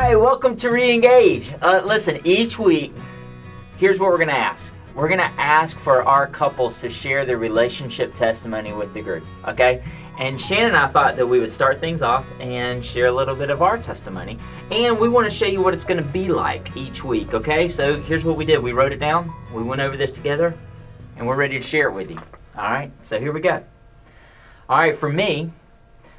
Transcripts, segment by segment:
Hey, welcome to Re-Engage. Listen, each week, here's what we're going to ask. We're going to ask for our couples to share their relationship testimony with the group, okay? And Shannon and I thought that we would start things off and share a little bit of our testimony. And we want to show you what it's going to be like each week, okay? So here's what we did. We wrote it down, we went over this together, and we're ready to share it with you. All right, so here we go. All right, for me,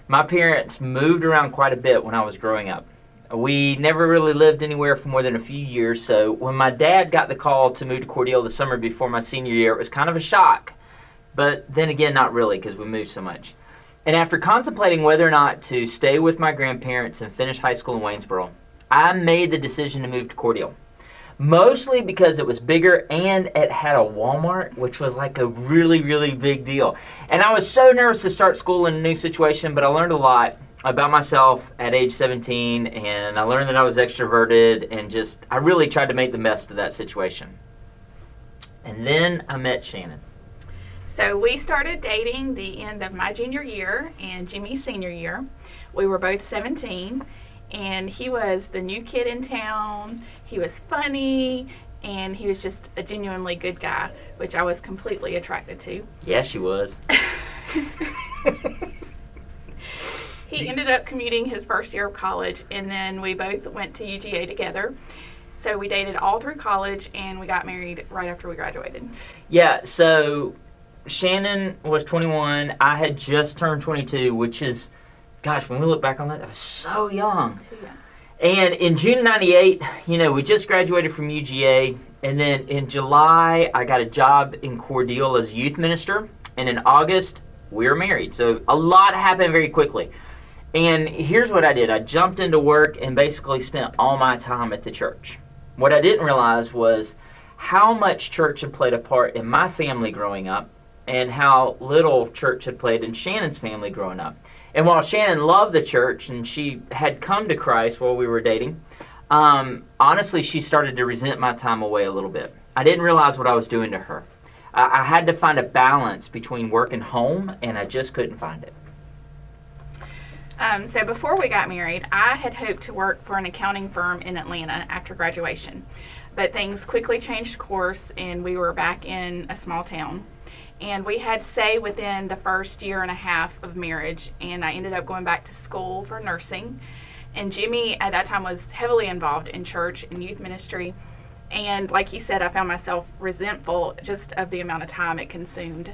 my parents moved around quite a bit when I was growing up. We never really lived anywhere for more than a few years, so when my dad got the call to move to Cordele the summer before my senior year, it was kind of a shock. But then again, not really, because we moved so much. And after contemplating whether or not to stay with my grandparents and finish high school in Waynesboro, I made the decision to move to Cordele. Mostly because it was bigger and it had a Walmart, which was like a really, really big deal. And I was so nervous to start school in a new situation, but I learned a lot about myself at age 17, and I learned that I was extroverted, and I really tried to make the best of that situation. And then I met Shannon. So we started dating the end of my junior year and Jimmy's senior year. We were both 17, and he was the new kid in town. He was funny, and he was just a genuinely good guy, which I was completely attracted to. Yes, she was. He ended up commuting his first year of college, and then we both went to UGA together. So we dated all through college, and we got married right after we graduated. Yeah, so Shannon was 21. I had just turned 22, which is, gosh, when we look back on that was so young. Too young. And in June '98, we just graduated from UGA. And then in July, I got a job in Cordele as a youth minister. And in August, we were married. So a lot happened very quickly. And here's what I did. I jumped into work and basically spent all my time at the church. What I didn't realize was how much church had played a part in my family growing up and how little church had played in Shannon's family growing up. And while Shannon loved the church and she had come to Christ while we were dating, honestly, she started to resent my time away a little bit. I didn't realize what I was doing to her. I had to find a balance between work and home, and I just couldn't find it. So before we got married, I had hoped to work for an accounting firm in Atlanta after graduation. But things quickly changed course, and we were back in a small town. And we had say within the first year and a half of marriage, and I ended up going back to school for nursing. And Jimmy at that time was heavily involved in church and youth ministry. And like he said, I found myself resentful just of the amount of time it consumed.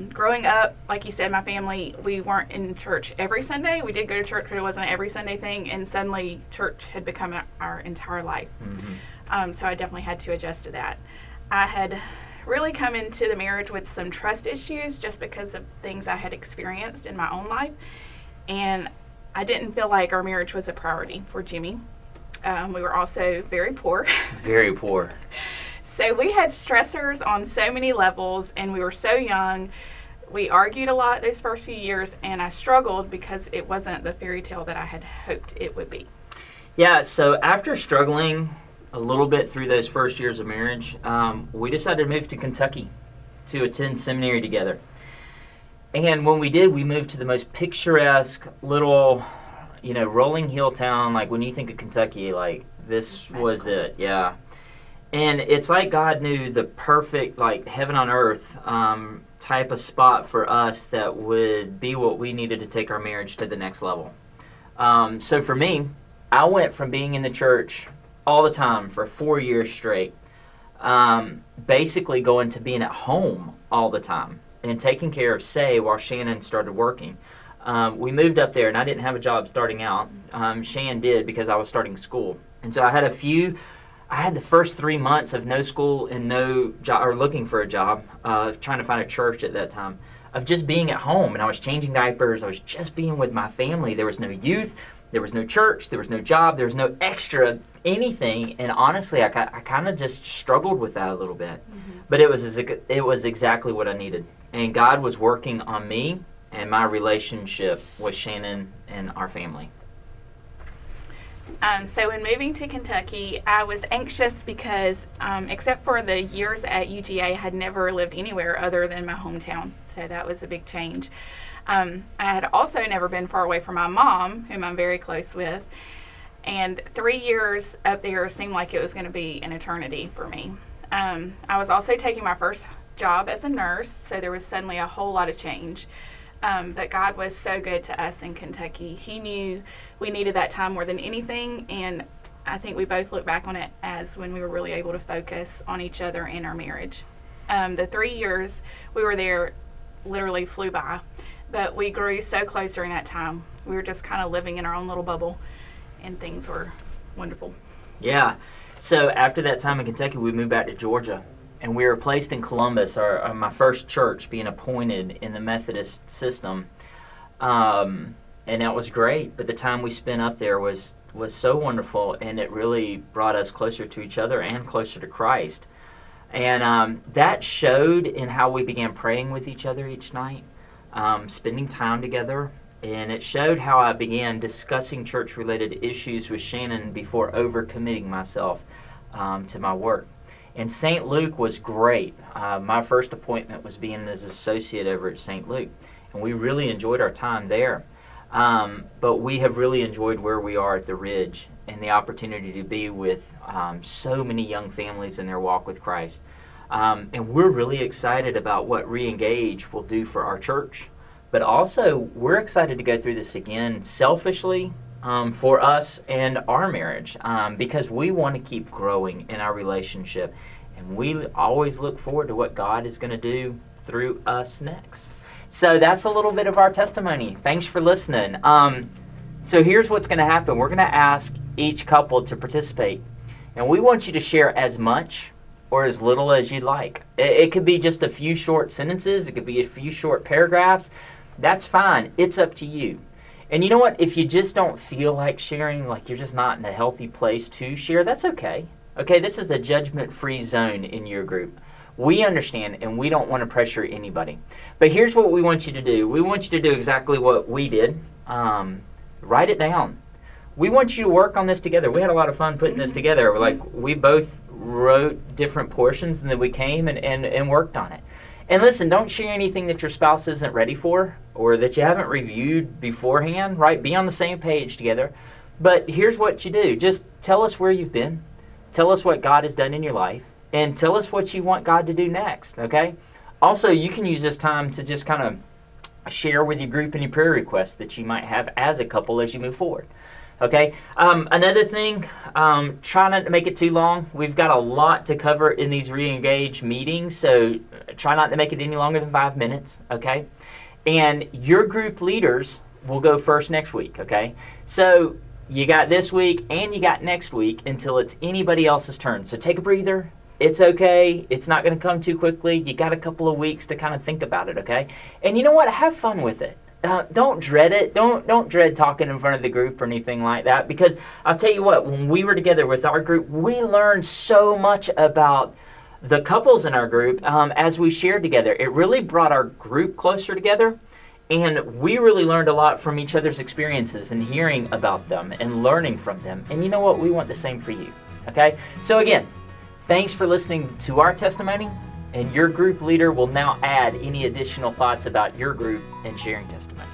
Growing up, like you said, my family, we weren't in church every Sunday. We did go to church, but it wasn't an every Sunday thing. And suddenly church had become our entire life. Mm-hmm. So I definitely had to adjust to that. I had really come into the marriage with some trust issues just because of things I had experienced in my own life. And I didn't feel like our marriage was a priority for Jimmy. We were also very poor. Very poor. So we had stressors on so many levels, and we were so young. We argued a lot those first few years, and I struggled because it wasn't the fairy tale that I had hoped it would be. Yeah, so after struggling a little bit through those first years of marriage, we decided to move to Kentucky to attend seminary together. And when we did, we moved to the most picturesque little, rolling hill town. Like when you think of Kentucky, like this was it, yeah. And it's like God knew the perfect, like heaven on earth type of spot for us that would be what we needed to take our marriage to the next level. So for me, I went from being in the church all the time for 4 years straight, basically going to being at home all the time and taking care of Say while Shannon started working. We moved up there, and I didn't have a job starting out. Shannon did because I was starting school. And so I had the first 3 months of no school and no job, or looking for a job, trying to find a church at that time, of just being at home. And I was changing diapers. I was just being with my family. There was no youth. There was no church. There was no job. There was no extra anything. And honestly, I kind of just struggled with that a little bit. Mm-hmm. But it was exactly what I needed. And God was working on me and my relationship with Shannon and our family. So when moving to Kentucky, I was anxious because, except for the years at UGA, I had never lived anywhere other than my hometown. So that was a big change. I had also never been far away from my mom, whom I'm very close with. And 3 years up there seemed like it was going to be an eternity for me. I was also taking my first job as a nurse, so there was suddenly a whole lot of change. But God was so good to us in Kentucky. He knew we needed that time more than anything, and I think we both look back on it as when we were really able to focus on each other and our marriage. The 3 years we were there literally flew by, but we grew so close during that time. We were just kind of living in our own little bubble, and things were wonderful. Yeah. So after that time in Kentucky, we moved back to Georgia, and we were placed in Columbus, my first church, being appointed in the Methodist system. And that was great, but the time we spent up there was so wonderful, and it really brought us closer to each other and closer to Christ. And that showed in how we began praying with each other each night, spending time together, and it showed how I began discussing church-related issues with Shannon before overcommitting myself to my work. And St. Luke was great. My first appointment was being an associate over at St. Luke, and we really enjoyed our time there. But we have really enjoyed where we are at the Ridge and the opportunity to be with so many young families in their walk with Christ. And we're really excited about what Reengage will do for our church. But also, we're excited to go through this again selfishly for us and our marriage because we want to keep growing in our relationship. And we always look forward to what God is going to do through us next. So that's a little bit of our testimony. Thanks for listening. So here's what's going to happen. We're going to ask each couple to participate. And we want you to share as much or as little as you'd like. It could be just a few short sentences. It could be a few short paragraphs. That's fine. It's up to you. And you know what? If you just don't feel like sharing, like you're just not in a healthy place to share, that's okay. Okay, this is a judgment-free zone in your group. We understand, and we don't want to pressure anybody. But here's what we want you to do. We want you to do exactly what we did. Write it down. We want you to work on this together. We had a lot of fun putting this together. Like, we both wrote different portions, and then we came and worked on it. And listen, don't share anything that your spouse isn't ready for or that you haven't reviewed beforehand, right? Be on the same page together. But here's what you do. Just tell us where you've been. Tell us what God has done in your life. And tell us what you want God to do next, okay? Also, you can use this time to just kind of share with your group any prayer requests that you might have as a couple as you move forward. Okay, another thing, try not to make it too long. We've got a lot to cover in these Reengage meetings, so try not to make it any longer than 5 minutes, okay? And your group leaders will go first next week, okay? So you got this week and you got next week until it's anybody else's turn. So take a breather. It's okay. It's not going to come too quickly. You got a couple of weeks to kind of think about it, okay? And you know what? Have fun with it. Don't dread it. Don't dread talking in front of the group or anything like that, because I'll tell you what, when we were together with our group, we learned so much about the couples in our group as we shared together. It really brought our group closer together, and we really learned a lot from each other's experiences and hearing about them and learning from them. And you know what? We want the same for you, okay? So again, thanks for listening to our testimony. And your group leader will now add any additional thoughts about your group and sharing testimony.